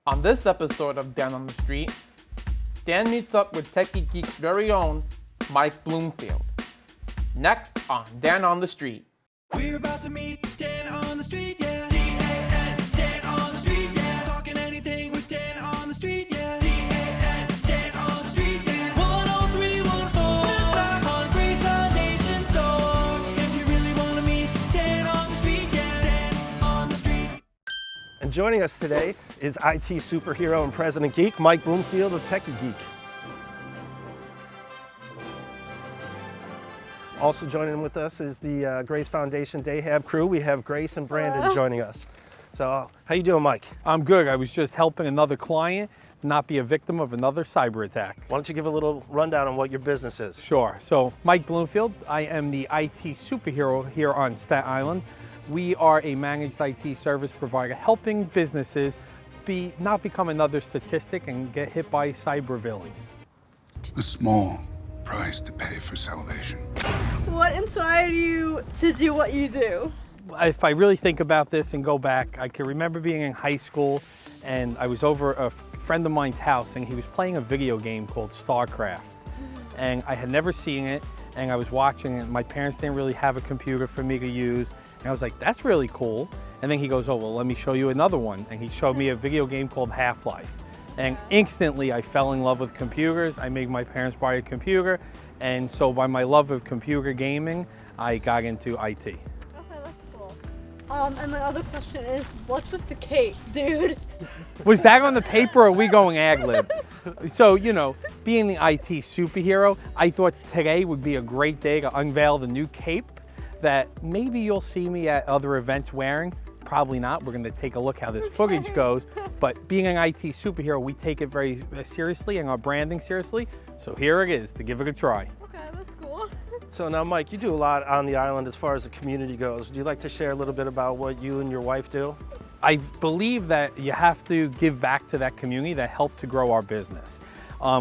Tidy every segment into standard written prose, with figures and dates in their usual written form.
On this episode of Dan on the Street, Dan meets up with Tekie Geek's very own Mike Bloomfield. Next on Dan on the Street. We're about to meet Dan on the street, yeah. D-A-N, Dan on the street, yeah. Talking anything with Dan on the street, yeah. D-A-N, Dan on the street, yeah. 10314, just knock on Grace Foundation's door. If you really want to meet Dan on the street, yeah. Dan on the street. And joining us today is IT superhero and President Geek, Mike Bloomfield of Tekie Geek. Also joining with us is the Grace Foundation Dayhab crew. We have Grace and Brandon joining us. So, how you doing, Mike? I'm good. I was just helping another client not be a victim of another cyber attack. Why don't you give a little rundown on what your business is? Sure. So, Mike Bloomfield, I am the IT superhero here on Staten Island. We are a managed IT service provider helping businesses not become another statistic and get hit by cyber villains. A small price to pay for salvation. What inspired you to do what you do? If I really think about this and go back, I can remember being in high school and I was over a friend of mine's house and he was playing a video game called StarCraft. And I had never seen it and I was watching it. My parents didn't really have a computer for me to use. And I was like, that's really cool. And then he goes, oh, well, let me show you another one. And he showed me a video game called Half-Life. And instantly I fell in love with computers. I made my parents buy a computer. And so by my love of computer gaming, I got into IT. Okay, that's cool. And my other question is, what's with the cape, dude? Was that on the paper or are we going ad-lib? So, you know, being the IT superhero, I thought today would be a great day to unveil the new cape that maybe you'll see me at other events wearing. Probably not. We're going to take a look how this footage goes. But being an IT superhero, we take it very seriously and our branding seriously. So here it is to give it a try. Okay, that's cool. So now, Mike, you do a lot on the island as far as the community goes. Would you like to share a little bit about what you and your wife do? I believe that you have to give back to that community that helped to grow our business.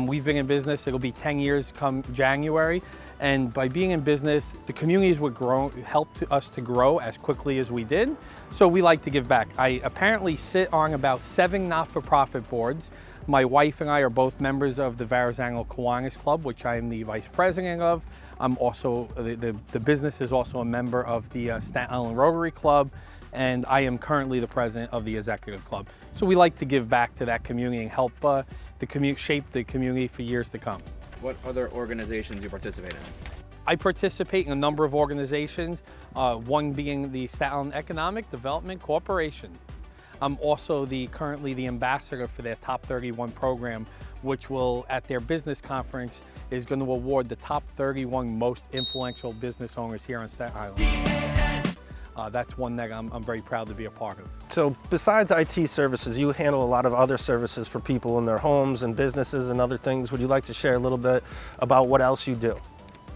We've been in business, it'll be 10 years come January. And by being in business, the communities would help us to grow as quickly as we did. So we like to give back. I apparently sit on about 7 not-for-profit boards. My wife and I are both members of the Verrazano Kiwanis Club, which I am the vice president of. I'm also, the business is also a member of the Staten Island Rotary Club, and I am currently the president of the executive club. So we like to give back to that community and help shape the community for years to come. What other organizations do you participate in? I participate in a number of organizations, one being the Staten Island Economic Development Corporation. I'm also currently the ambassador for their Top 31 program, which will, at their business conference, is going to award the top 31 most influential business owners here on Staten Island. That's one that I'm very proud to be a part of. So besides IT services, you handle a lot of other services for people in their homes and businesses and other things. Would you like to share a little bit about what else you do?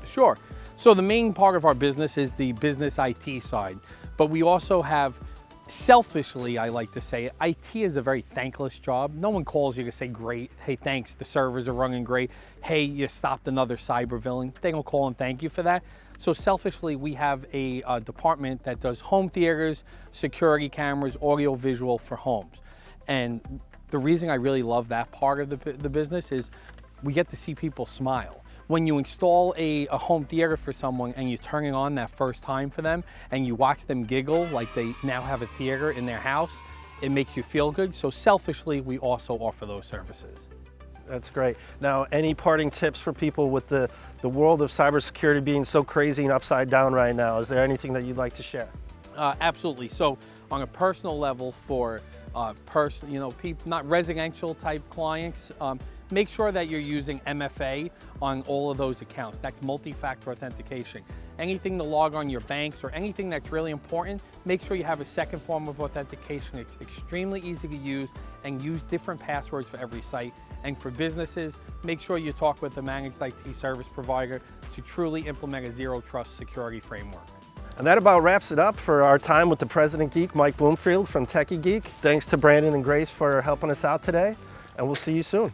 Sure. So the main part of our business is the business IT side, but we also have, selfishly, I like to say, IT is a very thankless job. No one calls you to say, great, hey, thanks, the servers are running great. Hey, you stopped another cyber villain. They don't call and thank you for that. So selfishly, we have a department that does home theaters, security cameras, audio visual for homes. And the reason I really love that part of the business is we get to see people smile. When you install a home theater for someone and you turn it on that first time for them and you watch them giggle like they now have a theater in their house, it makes you feel good. So selfishly, we also offer those services. That's great. Now, any parting tips for people with the world of cybersecurity being so crazy and upside down right now? Is there anything that you'd like to share? Absolutely. So on a personal level for not residential type clients, make sure that you're using MFA on all of those accounts. That's multi-factor authentication. Anything to log on your banks or anything that's really important, make sure you have a second form of authentication. It's extremely easy to use and use different passwords for every site. And for businesses, make sure you talk with a managed IT service provider to truly implement a zero trust security framework. And that about wraps it up for our time with the President Geek, Mike Bloomfield from Tekie Geek. Thanks to Brandon and Grace for helping us out today, and we'll see you soon.